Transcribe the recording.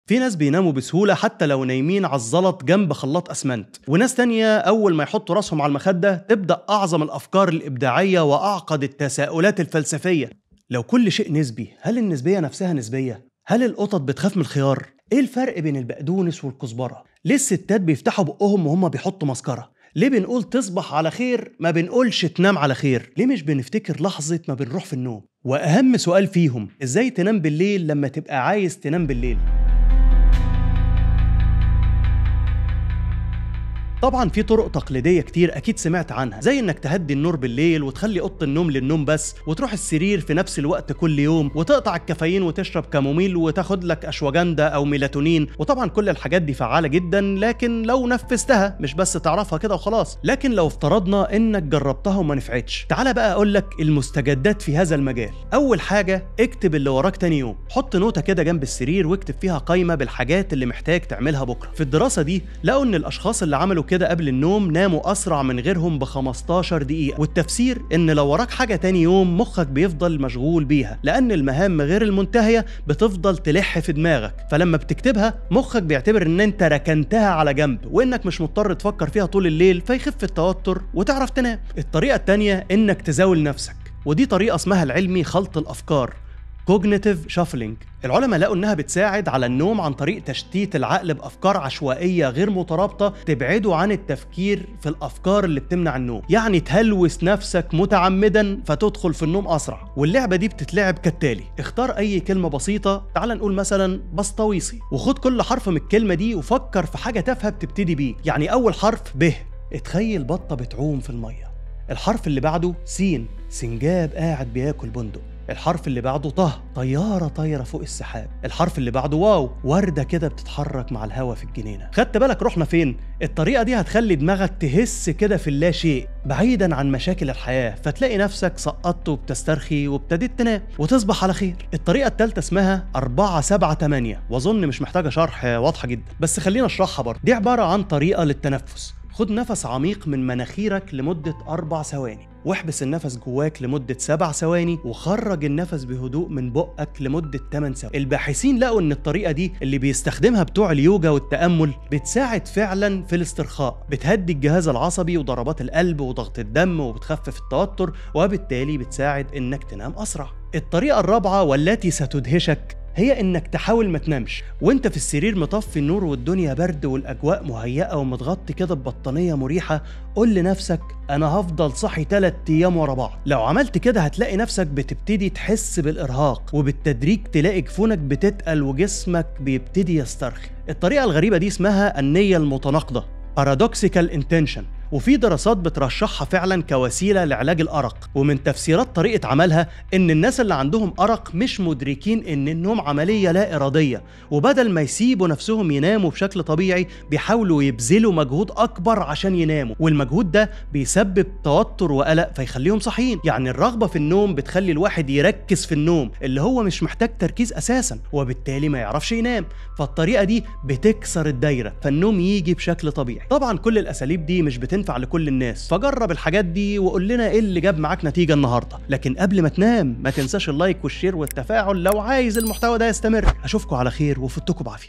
في ناس بيناموا بسهولة حتى لو نايمين على الزلط جنب خلاط أسمنت، وناس تانية أول ما يحطوا راسهم على المخدة تبدأ أعظم الأفكار الإبداعية وأعقد التساؤلات الفلسفية. لو كل شيء نسبي، هل النسبية نفسها نسبية؟ هل القطط بتخاف من الخيار؟ إيه الفرق بين البقدونس والكزبرة؟ ليه الستات بيفتحوا بقهم وهم بيحطوا مسكرة؟ ليه بنقول تصبح على خير ما بنقولش تنام على خير؟ ليه مش بنفتكر لحظة ما بنروح في النوم؟ وأهم سؤال فيهم، إزاي تنام بالليل لما تبقى عايز تنام بالليل؟ طبعا في طرق تقليدية كتير أكيد سمعت عنها، زي إنك تهدي النور بالليل وتخلي أوضة النوم للنوم بس، وتروح السرير في نفس الوقت كل يوم، وتقطع الكافيين وتشرب كاموميل وتاخد لك أشواجندا أو ميلاتونين. وطبعا كل الحاجات دي فعالة جدا، لكن لو نفذتها، مش بس تعرفها كده وخلاص. لكن لو افترضنا إنك جربتها وما نفعتش، تعال بقى أقول لك المستجدات في هذا المجال. أول حاجة، اكتب اللي وراك تاني يوم. حط نوتة كده جنب السرير واكتب فيها قائمة بالحاجات اللي محتاج تعملها بكرة. في الدراسة دي لقوا إن الأشخاص اللي عملوا كده قبل النوم ناموا أسرع من غيرهم ب15 دقيقة. والتفسير إن لو وراك حاجة تاني يوم مخك بيفضل مشغول بيها، لأن المهام غير المنتهية بتفضل تلح في دماغك، فلما بتكتبها مخك بيعتبر إن أنت ركنتها على جنب وإنك مش مضطر تفكر فيها طول الليل، فيخف التوتر وتعرف تنام. الطريقة التانية إنك تزاول نفسك، ودي طريقة اسمها العلمي خلط الأفكار Cognitive Shuffling. العلماء لقوا إنها بتساعد على النوم عن طريق تشتيت العقل بأفكار عشوائية غير مترابطة تبعده عن التفكير في الأفكار اللي بتمنع النوم، يعني تهلوس نفسك متعمدا فتدخل في النوم أسرع. واللعبة دي بتتلعب كالتالي: اختار أي كلمة بسيطة، تعال نقول مثلا بسطويسي، وخد كل حرف من الكلمة دي وفكر في حاجة تافهة بتبتدي بيه. يعني أول حرف ب، اتخيل بطة بتعوم في المية. الحرف اللي بعده س، سنجاب قاعد بياكل بندق. الحرف اللي بعده طه، طيارة طايرة فوق السحاب. الحرف اللي بعده واو، وردة كده بتتحرك مع الهوا في الجنينة. خدت بالك رحنا فين؟ الطريقة دي هتخلي دماغك تهس كده في اللا شيء بعيدا عن مشاكل الحياة، فتلاقي نفسك سقطت وبتسترخي وابتديت تنام وتصبح على خير. الطريقة الثالثة اسمها 4-7-8، واظن مش محتاجة شرح، واضحة جدا، بس خلينا اشرحها برضه. دي عبارة عن طريقة للتنفس. خد نفس عميق من مناخيرك لمدة 4 ثواني، واحبس النفس جواك لمدة 7 ثواني، وخرج النفس بهدوء من بقك لمدة 8 ثواني. الباحثين لقوا ان الطريقة دي اللي بيستخدمها بتوع اليوجا والتأمل بتساعد فعلا في الاسترخاء، بتهدي الجهاز العصبي وضربات القلب وضغط الدم وبتخفف التوتر، وبالتالي بتساعد انك تنام اسرع. الطريقة الرابعة والتي ستدهشك هي انك تحاول ما تنامش وانت في السرير مطفي النور والدنيا برد والاجواء مهيئه ومتغطي كده ببطانيه مريحه. قول لنفسك انا هفضل صاحي 3 ايام ورا بعض. لو عملت كده هتلاقي نفسك بتبتدي تحس بالارهاق، وبالتدريج تلاقي جفونك بتتقل وجسمك بيبتدي يسترخي. الطريقه الغريبه دي اسمها النيه المتناقضه Paradoxical Intention، وفي دراسات بترشحها فعلا كوسيلة لعلاج الأرق. ومن تفسيرات طريقة عملها إن الناس اللي عندهم أرق مش مدركين إن النوم عملية لا إرادية، وبدل ما يسيبوا نفسهم يناموا بشكل طبيعي بيحاولوا يبذلوا مجهود أكبر عشان يناموا، والمجهود ده بيسبب توتر وقلق فيخليهم صحيين. يعني الرغبة في النوم بتخلي الواحد يركز في النوم اللي هو مش محتاج تركيز أساسا، وبالتالي ما يعرفش ينام. فالطريقة دي بتكسر الدايرة فالنوم يجي بشكل طبيعي. طبعا كل الأساليب دي مش بتنفع لكل الناس، فجرب الحاجات دي وقول لنا ايه اللي جاب معاك نتيجة النهاردة. لكن قبل ما تنام ما تنساش اللايك والشير والتفاعل لو عايز المحتوى ده يستمر. اشوفكم على خير وفوتكم بعافية.